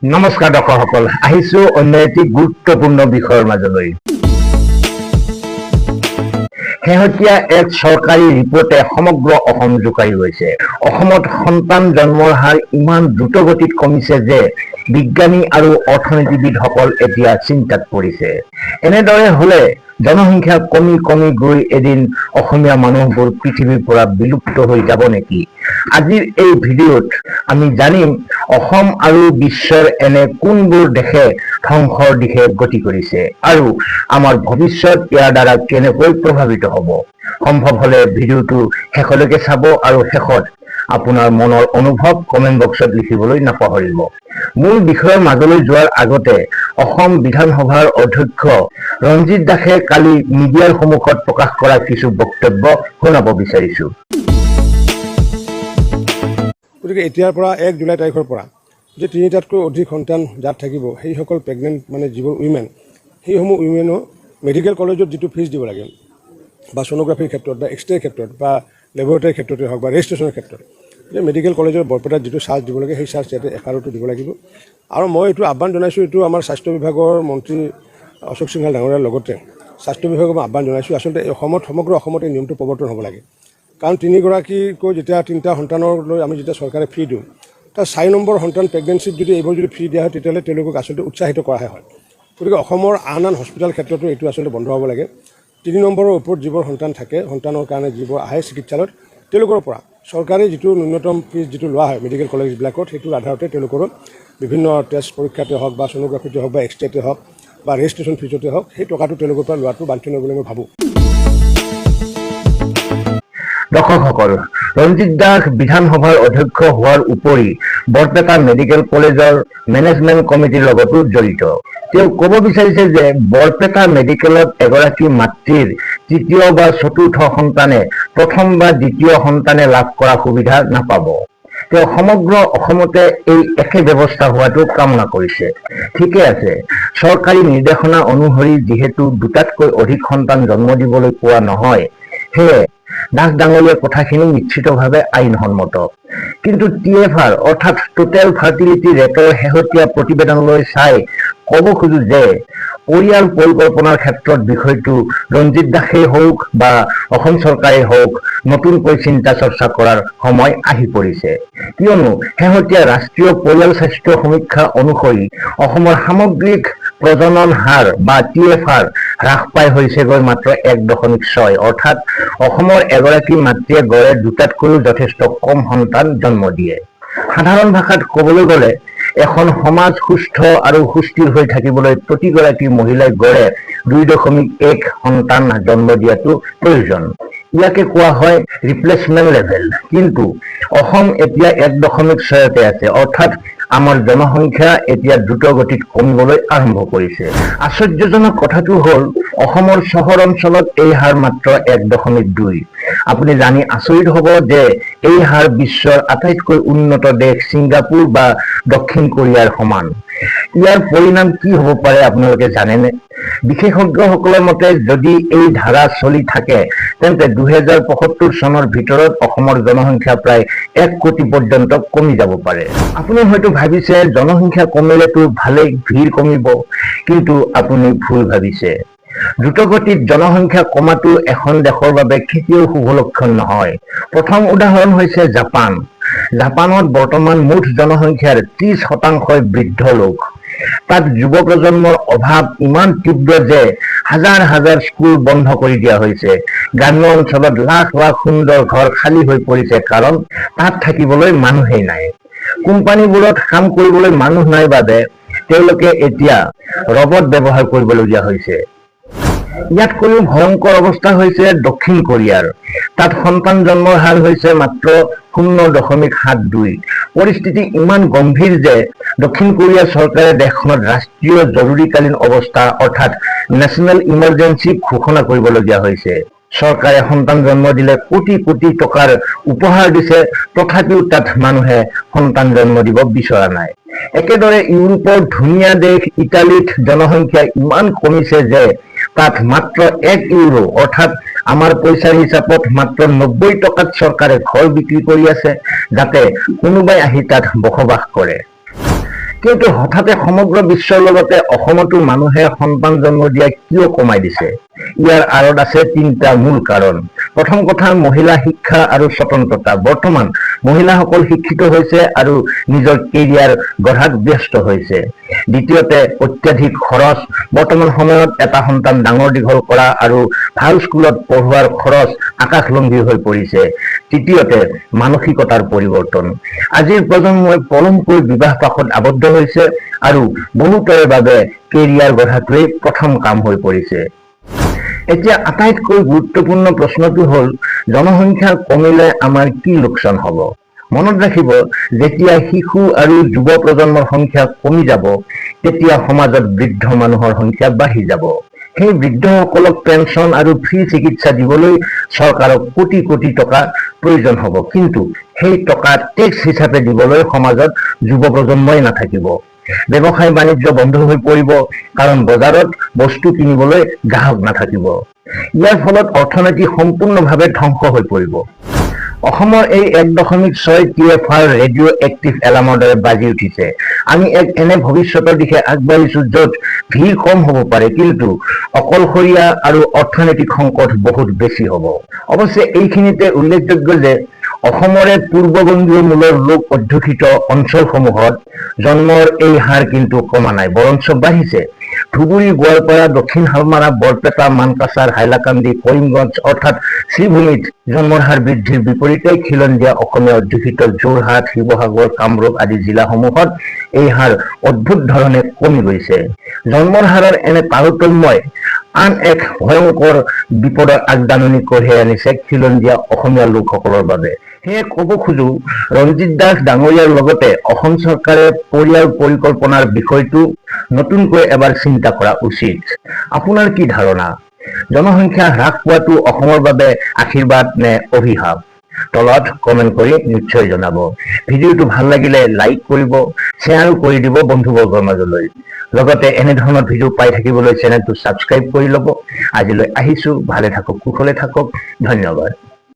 নমস্কাৰ দৰ্শকসকল, আহিছো অন্য এটি গুৰুত্বপূৰ্ণ বিষয়ৰ মাজলৈ। শেহতীয়া এক চৰকাৰী ৰিপৰ্টে সমগ্ৰ অসম জোকাৰি গৈছে। অসমত সন্তান জন্মৰ হাৰ ইমান দ্ৰুতগতিত কমিছে যে বিজ্ঞানী আৰু অৰ্থনীতিবিদসকল এতিয়া চিন্তাত পৰিছে। এনেদৰে হলে জনসংখ্যা কমি কমি গৈ এদিন অসমীয়া মানুহবোৰ পৃথিৱীৰ পৰা বিলুপ্ত হৈ যাব নেকি? আজিৰ এই ভিডিঅ'ত আমি জানিম অসম আৰু বিশ্বৰ এনে কোনবোৰ দেশে ধ্বংসৰ দিশে গতি কৰিছে আৰু আমাৰ ভৱিষ্যত ইয়াৰ দ্বাৰা কেনেকৈ প্ৰভাৱিত হ'ব। সম্ভৱ হলে ভিডিঅ'টো শেষলৈকে চাব আৰু শেষত আপোনাৰ মনৰ অনুভৱ কমেণ্ট বক্সত লিখিবলৈ নাপাহৰিব। মূল বিষয়ৰ মাজলৈ যোৱাৰ আগতে অসম বিধানসভাৰ অধ্যক্ষ ৰঞ্জিত দাসে কালি মিডিয়াৰ সন্মুখত প্ৰকাশ কৰা কিছু বক্তব্য শুনাব বিচাৰিছো। গতিকে এতিয়াৰ পৰা 1 জুলাই তাৰিখৰ পৰা যে 3টাতকৈ অধিক সন্তান যাত থাকিব সেইসকল প্ৰেগনেণ্ট মানে যিবোৰ উইমেন, সেইসমূহ উইমেনো মেডিকেল কলেজত যিটো ফিজ দিব লাগে বা ছ'ন'গ্ৰাফিৰ ক্ষেত্ৰত বা এক্সৰেৰ ক্ষেত্ৰত বা লেবৰেটৰীৰ ক্ষেত্ৰতে হওক বা ৰেজিষ্ট্ৰেশ্যনৰ ক্ষেত্ৰত যে মেডিকেল কলেজৰ বৰপেটাত যিটো চাৰ্জ দিব লাগে সেই চাৰ্জ ইয়াতে FROটো দিব লাগিব। আৰু মই এইটো আহ্বান জনাইছোঁ, এইটো আমাৰ স্বাস্থ্য বিভাগৰ মন্ত্ৰী অশোক সিংহাল ডাঙৰীয়াৰ লগতে স্বাস্থ্য বিভাগক মই আহ্বান জনাইছোঁ। আচলতে অসমত সমগ্ৰ অসমত এই নিয়মটো প্ৰৱৰ্তন হ'ব লাগে। কাৰণ 3গৰাকীকৈ যেতিয়া 3টা সন্তানলৈ আমি যেতিয়া চৰকাৰে ফ্ৰী দিওঁ, তাৰ 4 নম্বৰ সন্তান প্ৰেগনেঞ্চিত যদি এইবোৰ যদি ফ্ৰী দিয়া হয় তেতিয়াহ'লে তেওঁলোকক আচলতে উৎসাহিত কৰাহে হয়। গতিকে অসমৰ আন হস্পিটেল ক্ষেত্ৰতো এইটো আচলতে বন্ধ হ'ব লাগে। 3 নম্বৰৰ ওপৰত যিবোৰ সন্তান থাকে, সন্তানৰ কাৰণে যিবোৰ আহে চিকিৎসালয়ত, তেওঁলোকৰ পৰা চৰকাৰী যিটো ন্যূনতম ফিজ যিটো লোৱা হয় মেডিকেল কলেজবিলাকত, সেইটোৰ আধাৰতে তেওঁলোকৰ বিভিন্ন টেষ্ট পৰীক্ষাতে হওক বা ছ'ন'গ্ৰাফিতে হওক বা এক্সৰেতে হওক বা ৰেজিষ্ট্ৰেশ্যন ফিজতে হওক সেই টকাটো তেওঁলোকৰ পৰা লোৱাটো বাঞ্ছনীয় বুলি মই ভাবোঁ। দৰ্শকসকল, ৰঞ্জিত দাস বিধানসভাৰ অধ্যক্ষ হোৱাৰ উপৰি বৰপেটা মেডিকেল কলেজৰ মেনেজমেণ্ট কমিটিৰ লগতো জড়িত। তেওঁ ক'ব বিচাৰিছে যে বৰপেটা মেডিকেলত এগৰাকী মাতৃৰ 3য় বা 4ৰ্থ সন্তানে প্ৰথম বা 2য় সন্তানে লাভ কৰা সুবিধা নাপাব। তেওঁ সমগ্ৰ অসমতে এই একে ব্যৱস্থা হোৱাটো কামনা কৰিছে। ঠিকে আছে, চৰকাৰী নিৰ্দেশনা অনুসৰি যিহেতু 2টাতকৈ অধিক সন্তান জন্ম দিবলৈ পোৱা নহয়, সেয়ে দাস ডাঙৰীয়াৰ কথাখিনি নিশ্চিতভাৱে আইনসন্মত। কিন্তু TFR অৰ্থাৎ টোটেল ফাৰ্টিলিটি ৰেটৰ শেহতীয়া প্ৰতিবেদনলৈ চাই ক'ব খোজো যে পৰিয়াল পৰিকল্পনাৰ ক্ষেত্ৰত বিষয়টো ৰঞ্জিত দাসেই হওক বা অসম চৰকাৰেই হওক নতুনকৈ চিন্তা চৰ্চা কৰাৰ সময় আহি পৰিছে। কিয়নো শেহতীয়া ৰাষ্ট্ৰীয় পৰিয়াল স্বাস্থ্য সমীক্ষা অনুসৰি অসমৰ সামগ্ৰিক প্ৰজনন হাৰ বা TFR হ্ৰাস পাই হৈছেগৈ মাত্ৰ 1.6। অৰ্থাৎ অসমৰ এগৰাকী মাতৃয়ে গড়ে 2টাতকৈও যথেষ্ট কম সন্তান জন্ম দিয়ে। সাধাৰণ ভাষাত ক'বলৈ গ'লে এখন সমাজ সুস্থ আৰু সুস্থিৰ হৈ থাকিবলৈ প্ৰতিগৰাকী মহিলাই গড়ে 2.1 সন্তান জন্ম দিয়াটো প্ৰয়োজন। ইয়াকে কোৱা হয় ৰিপ্লেচমেণ্ট লেভেল। কিন্তু অসম এতিয়া 1.6তে আছে, অৰ্থাৎ আমাৰ জনসংখ্যা এতিয়া দ্ৰুতগতিত কমিবলৈ আৰম্ভ কৰিছে। আশ্চৰ্যজনক কথাটো হ'ল অসমৰ চহৰ অঞ্চলত এই হাৰ মাত্ৰ 1.2। আপুনি জানি আচৰিত হ'ব যে এই হাৰ বিশ্বৰ আটাইতকৈ উন্নত দেশ ছিংগাপুৰ বা দক্ষিণ কোৰিয়াৰ সমান। ইয়াৰ পৰিণাম কি হ'ব পাৰে আপোনালোকে জানেনে? বিশেষজ্ঞসকলৰ মতে যদি এই ধাৰা চলি থাকে তেন্তে 2075 চনৰ ভিতৰত অসমৰ জনসংখ্যা প্ৰায় 1 কোটি পৰ্যন্ত কমি যাব পাৰে। আপুনি হয়তো ভাবিছে জনসংখ্যা কমিলেতো ভালেই, ভিৰ কমিব, কিন্তু আপুনি ভুল ভাবিছে। দ্ৰুতগতিত জনসংখ্যা কমাটো এখন দেশৰ বাবে কেতিয়াও শুভ লক্ষণ নহয়। প্ৰথম উদাহৰণ হৈছে জাপান। জাপানত বৰ্তমান মুঠ জনসংখ্যাৰ 30% বৃদ্ধ লোক। তাত যুৱ প্ৰজন্মৰ অভাৱ ইমান তীব্ৰ যে হাজাৰ হাজাৰ স্কুল বন্ধ কৰি দিয়া হৈছে। গ্ৰাম্য অঞ্চলত লাখ লাখ সুন্দৰ ঘৰ খালী হৈ পৰিছে, কাৰণ তাত থাকিবলৈ মানুহেই নাই। কোম্পানীবোৰত কাম কৰিবলৈ মানুহ নাই বাবে তেওঁলোকে এতিয়া ৰবট ব্যৱহাৰ কৰিবলগীয়া হৈছে। ইয়াতকৈও ভয়ংকৰ অৱস্থা হৈছে দক্ষিণ কোৰিয়াৰ। তাত সন্তান জন্মৰ হাৰ হৈছে মাত্ৰ 0.72। পৰিস্থিতি ইমান গম্ভীৰ যে দক্ষিণ কোৰিয়া চৰকাৰে দেশখনত ৰাষ্ট্ৰীয় জৰুৰীকালীন অৱস্থা অৰ্থাৎ নেশ্যনেল ইমাৰ্জেঞ্চি ঘোষণা কৰিবলগীয়া হৈছে। চৰকাৰে সন্তান জন্ম দিলে কোটি কোটি টকাৰ উপহাৰ দিছে, তথাপিও তাত মানুহে সন্তান জন্ম দিব বিচৰা নাই। একেদৰে ইউৰোপৰ ধুনীয়া দেশ ইটালীত জনসংখ্যা ইমান কমিছে যে তাত মাত্ৰ 1 ইউৰো অৰ্থাৎ আমাৰ পইচাৰ হিচাপত মাত্ৰ 90 টকাত চৰকাৰে ঘৰ বিক্ৰী কৰি আছে, যাতে কোনোবাই আহি তাত বসবাস কৰে। কিন্তু হঠাতে সমগ্ৰ বিশ্বৰ লগতে অসমতো মানুহে সন্তান জন্ম দিয়া কিয় কমাই দিছে? ইয়াৰ আঁৰত আছে তিনিটা মূল কাৰণ। প্ৰথম কথা, মহিলা শিক্ষা আৰু স্বতন্ত্ৰতা। বৰ্তমান মহিলাসকল শিক্ষিত হৈছে আৰু নিজৰ কেৰিয়াৰ গঢ়াত ব্যস্ত হৈছে। দ্বিতীয়তে, অত্যাধিক খৰচ। বৰ্তমান সময়ত এটা সন্তান ডাঙৰ দীঘল কৰা আৰু ভাল স্কুলত পঢ়োৱাৰ খৰচ আকাশলংঘী হৈ পৰিছে। তৃতীয়তে, মানসিকতাৰ পৰিৱৰ্তন। আজিৰ প্ৰজন্মই পলমকৈ বিবাহ পাশত আবদ্ধ হৈছে আৰু বহুতৰে বাবে কেৰিয়াৰ গঢ়াটোৱেই প্ৰথম কাম হৈ পৰিছে। এতিয়া আটাইতকৈ গুৰুত্বপূৰ্ণ প্ৰশ্নটো হ'ল, জনসংখ্যা কমিলে আমাৰ কি লোকচান হ'ব? মনত ৰাখিব, যেতিয়া শিশু আৰু যুৱ প্ৰজন্মৰ সংখ্যা কমি যাব, তেতিয়া সমাজত বৃদ্ধ মানুহৰ সংখ্যা বাঢ়ি যাব। সেই বৃদ্ধসকলক পেঞ্চন আৰু ফ্ৰী চিকিৎসা দিবলৈ চৰকাৰক কোটি কোটি টকা প্ৰয়োজন হ'ব। কিন্তু সেই টকা টেক্স হিচাপে দিবলৈ সমাজত যুৱ প্ৰজন্মই নাথাকিব। ব্যৱসায় বাণিজ্য বন্ধ হৈ পৰিব, কাৰণ বজাৰত বস্তু কিনিবলৈ গ্ৰাহক নাথাকিব। ইয়াৰ ফলত অৰ্থনীতি সম্পূৰ্ণভাৱে ধ্বংস হৈ পৰিব। অসমৰ এই 1.6 TFR ৰেডিঅ' এক্টিভ এলাৰ্মৰ দৰে বাজি উঠিছে। আমি এক এনে ভৱিষ্যতৰ দিশে আগবাঢ়িছো য'ত ভিৰ কম হ'ব পাৰে, কিন্তু অকলশৰীয়া আৰু অৰ্থনৈতিক সংকট বহুত বেছি হ'ব। অৱশ্যে এইখিনিতে উল্লেখযোগ্য যে অসমৰে পূৰ্ববংগীয় মূলৰ লোক অধ্যুষিত অঞ্চলসমূহত জন্মৰ এই হাৰ কিন্তু কমা নাই, বৰঞ্চ বাঢ়িছে। ধুবুৰী, গোৱালপাৰা, দক্ষিণ হালমাৰা, বৰপেটা, মানকাছাৰ, হাইলাকান্দি, কৰিমগঞ্জ অৰ্থাৎ শ্ৰীভূমিত জন্মৰ হাৰ বৃদ্ধিৰ বিপৰীতে খিলঞ্জীয়া অসমীয়া অধ্যুষিত যোৰহাট, শিৱসাগৰ, কামৰূপ আদি জিলাসমূহত এই হাৰ অদ্ভুত ধৰণে কমি গৈছে। জন্মৰ হাৰৰ এনে তাৰতম্যই আন এক ভয়ংকৰ বিপদৰ আগজাননী কঢ়িয়াই আনিছে খিলঞ্জীয়া অসমীয়া লোকসকলৰ বাবে। সেয়ে ক'ব খোজো, ৰঞ্জিত দাস ডাঙৰীয়াৰ লগতে অসম চৰকাৰে পৰিয়াল পৰিকল্পনাৰ বিষয়টো নতুনকৈ এবাৰ চিন্তা কৰা উচিত। আপোনাৰ কি ধাৰণা? জনসংখ্যা হ্ৰাস পোৱাটো অসমৰ বাবে আশীৰ্বাদ নে অভিশাপ? তলত কমেণ্ট কৰি নিশ্চয় জনাব। ভিডিঅ'টো ভাল লাগিলে লাইক কৰিব, শ্বেয়াৰো কৰি দিব বন্ধুবৰ্গৰ মাজলৈ। লগতে এনেধৰণৰ ভিডিঅ' পাই থাকিবলৈ চেনেলটো ছাবস্ক্ৰাইব কৰি ল'ব। আজিলৈ আহিছোঁ, ভালে থাকক, কুশলে থাকক, ধন্যবাদ।